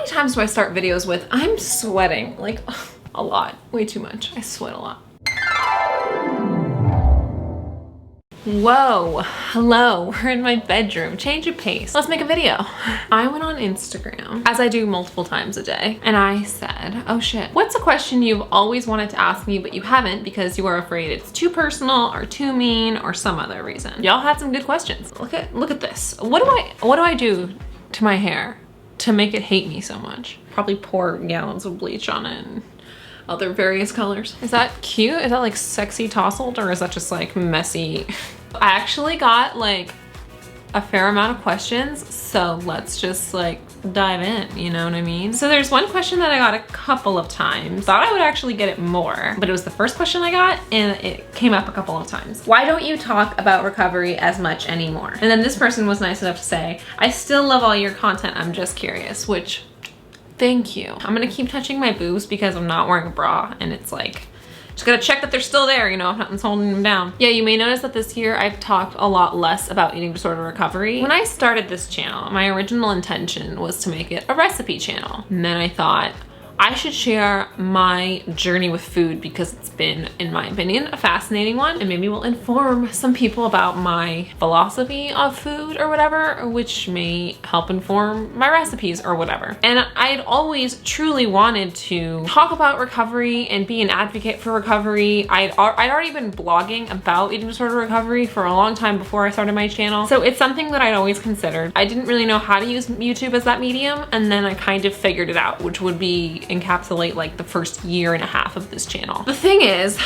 many times do I start videos with, I'm sweating? Like, a lot, way too much. I sweat a lot. Whoa, hello, we're in my bedroom. Change of pace. Let's make a video. I went on Instagram, as I do multiple times a day, and I said, oh shit, what's a question you've always wanted to ask me but you haven't because you are afraid it's too personal or too mean or some other reason? Y'all had some good questions. Look at this. What do I do to my hair to make it hate me so much? Probably pour gallons of bleach on it and other various colors. Is that cute? Is that like sexy tousled, or is that just like messy? I actually got like a fair amount of questions, so let's just like dive in, you know what I mean? So there's one question that I got a couple of times. Thought I would actually get it more, but it was the first question I got and it came up a couple of times. Why don't you talk about recovery as much anymore? And then this person was nice enough to say, I still love all your content, I'm just curious, which thank you. I'm gonna keep touching my boobs because I'm not wearing a bra and it's like, just gotta check that they're still there, you know, if nothing's holding them down. Yeah, you may notice that this year I've talked a lot less about eating disorder recovery. When I started this channel, my original intention was to make it a recipe channel. And then I thought, I should share my journey with food because it's been, in my opinion, a fascinating one, and maybe will inform some people about my philosophy of food or whatever, which may help inform my recipes or whatever. And I'd always truly wanted to talk about recovery and be an advocate for recovery. I'd already been blogging about eating disorder recovery for a long time before I started my channel. So it's something that I'd always considered. I didn't really know how to use YouTube as that medium, and then I kind of figured it out, which would be encapsulate like the first year and a half of this channel. The thing is,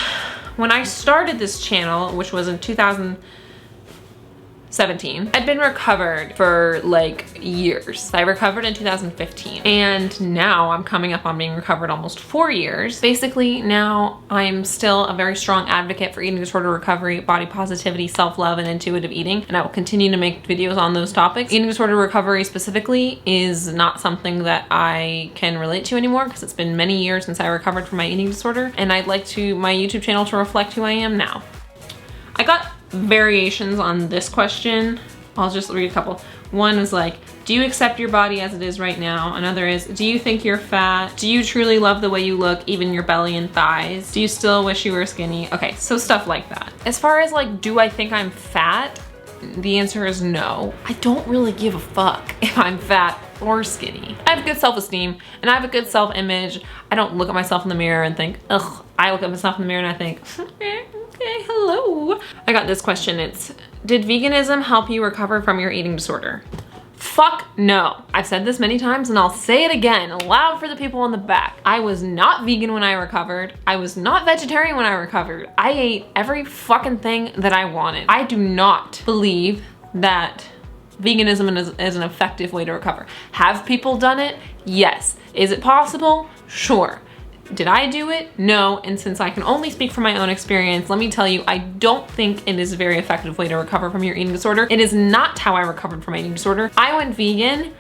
when I started this channel, which was in 2017, I'd been recovered for like years. I recovered in 2015, and now I'm coming up on being recovered almost 4 years. Basically, now I'm still a very strong advocate for eating disorder recovery, body positivity, self-love, and intuitive eating, and I will continue to make videos on those topics. Eating disorder recovery specifically is not something that I can relate to anymore because it's been many years since I recovered from my eating disorder, and I'd like my YouTube channel to reflect who I am now. I got variations on this question. I'll just read a couple. One is like, do you accept your body as it is right now? Another is, do you think you're fat? Do you truly love the way you look, even your belly and thighs? Do you still wish you were skinny? Okay, so stuff like that. As far as like, do I think I'm fat? The answer is no. I don't really give a fuck if I'm fat or skinny. I have good self-esteem and I have a good self-image. I don't look at myself in the mirror and think, ugh. I look at myself in the mirror and I think, okay, hello. I got this question. It's, did veganism help you recover from your eating disorder? Fuck no. I've said this many times and I'll say it again, loud for the people in the back. I was not vegan when I recovered. I was not vegetarian when I recovered. I ate every fucking thing that I wanted. I do not believe that veganism is an effective way to recover. Have people done it? Yes. Is it possible? Sure. Did I do it? No, and since I can only speak from my own experience, let me tell you, I don't think it is a very effective way to recover from your eating disorder. It is not how I recovered from my eating disorder. I went vegan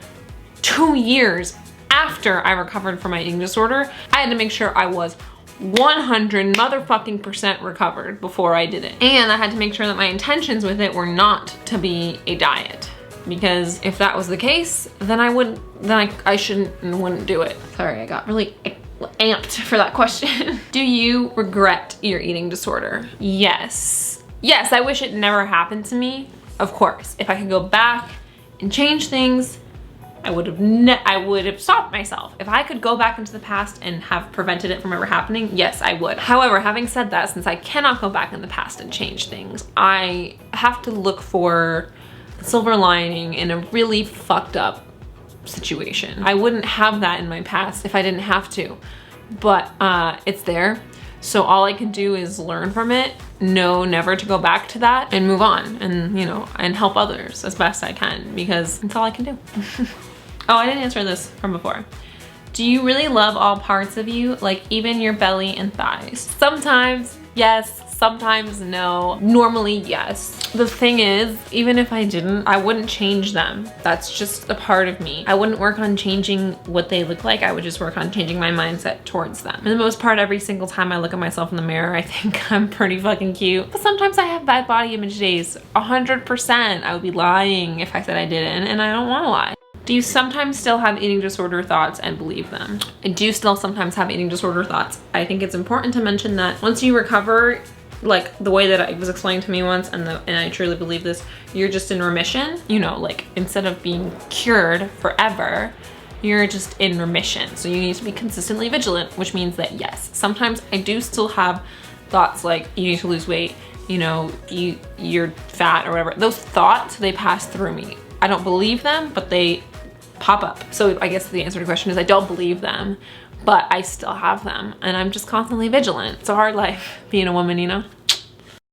2 years after I recovered from my eating disorder. I had to make sure I was 100 motherfucking% recovered before I did it. And I had to make sure that my intentions with it were not to be a diet. Because if that was the case, then I shouldn't and wouldn't do it. Sorry, I got really amped for that question. Do you regret your eating disorder? Yes. Yes, I wish it never happened to me. Of course, if I could go back and change things, I would have stopped myself. If I could go back into the past and have prevented it from ever happening, yes, I would. However, having said that, since I cannot go back in the past and change things, I have to look for the silver lining in a really fucked up situation. I wouldn't have that in my past if I didn't have to, but it's there. So all I can do is learn from it, know never to go back to that, and move on, and you know, and help others as best I can, because that's all I can do. Oh, I didn't answer this from before. Do you really love all parts of you, like even your belly and thighs? Sometimes yes, sometimes no. Normally yes. The thing is, even if I didn't, I wouldn't change them. That's just a part of me. I wouldn't work on changing what they look like. I would just work on changing my mindset towards them. For the most part, every single time I look at myself in the mirror, I think I'm pretty fucking cute. But sometimes I have bad body image days. 100%. I would be lying if I said I didn't, and I don't want to lie. Do you sometimes still have eating disorder thoughts and believe them? I do still sometimes have eating disorder thoughts. I think it's important to mention that once you recover, like the way that it was explained to me once, and I truly believe this, you're just in remission. You know, like instead of being cured forever, you're just in remission. So you need to be consistently vigilant, which means that yes, sometimes I do still have thoughts like you need to lose weight, you know, you're fat or whatever. Those thoughts, they pass through me. I don't believe them, but they pop up. So I guess the answer to the question is I don't believe them, but I still have them, and I'm just constantly vigilant. It's a hard life being a woman, you know?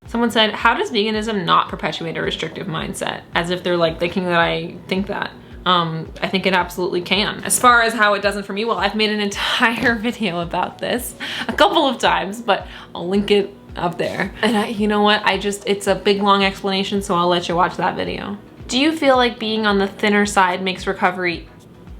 Someone said, how does veganism not perpetuate a restrictive mindset? As if they're like thinking that I think that. I think it absolutely can. As far as how it doesn't for me, well, I've made an entire video about this a couple of times, but I'll link it up there. And you know what? It's a big long explanation, so I'll let you watch that video. Do you feel like being on the thinner side makes recovery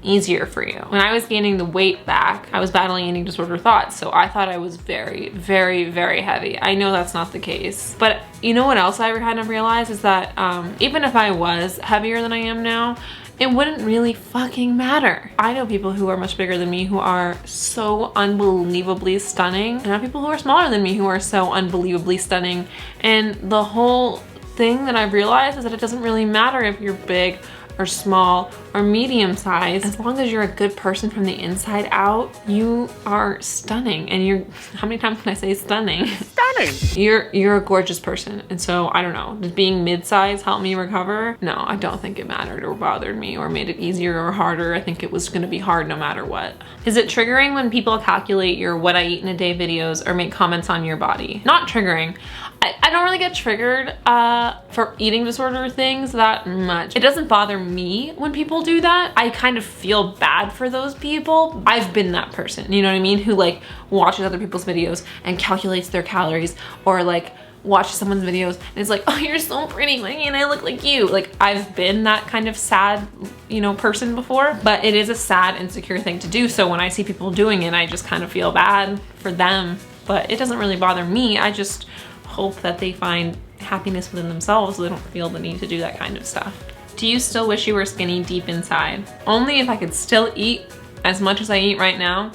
easier for you? When I was gaining the weight back, I was battling eating disorder thoughts, so I thought I was very, very, very heavy. I know that's not the case, but you know what else I kind of realized is that even if I was heavier than I am now, it wouldn't really fucking matter. I know people who are much bigger than me who are so unbelievably stunning, and I have people who are smaller than me who are so unbelievably stunning, and the whole thing that I've realized is that it doesn't really matter if you're big or small or medium size. As long as you're a good person from the inside out, you are stunning. And how many times can I say stunning? Stunning! You're a gorgeous person. And so, I don't know, did being mid-size help me recover? No, I don't think it mattered or bothered me or made it easier or harder. I think it was gonna be hard no matter what. Is it triggering when people calculate your what I eat in a day videos or make comments on your body? Not triggering. I don't really get triggered for eating disorder things that much. It doesn't bother me when people do that. I kind of feel bad for those people. I've been that person, you know what I mean? Who like watches other people's videos and calculates their calories, or like watches someone's videos and is like, oh, you're so pretty, why can't I look like you? Like, I've been that kind of sad, you know, person before, but it is a sad, insecure thing to do. So when I see people doing it, I just kind of feel bad for them, but it doesn't really bother me. I just hope that they find happiness within themselves so they don't feel the need to do that kind of stuff. Do you still wish you were skinny deep inside? Only if I could still eat as much as I eat right now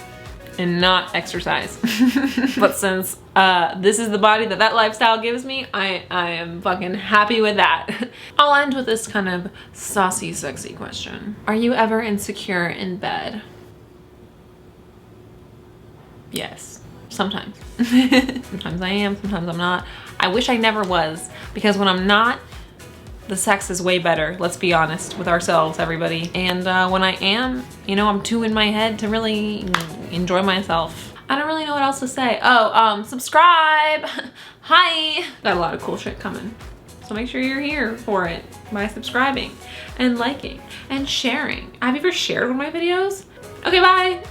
and not exercise. But since this is the body that lifestyle gives me, I am fucking happy with that. I'll end with this kind of saucy, sexy question. Are you ever insecure in bed? Yes. Sometimes. Sometimes I am, sometimes I'm not. I wish I never was, because when I'm not, the sex is way better. Let's be honest with ourselves, everybody. And when I am, you know, I'm too in my head to really enjoy myself. I don't really know what else to say. Oh, subscribe. Hi. Got a lot of cool shit coming. So make sure you're here for it by subscribing and liking and sharing. Have you ever shared one of my videos? Okay, bye.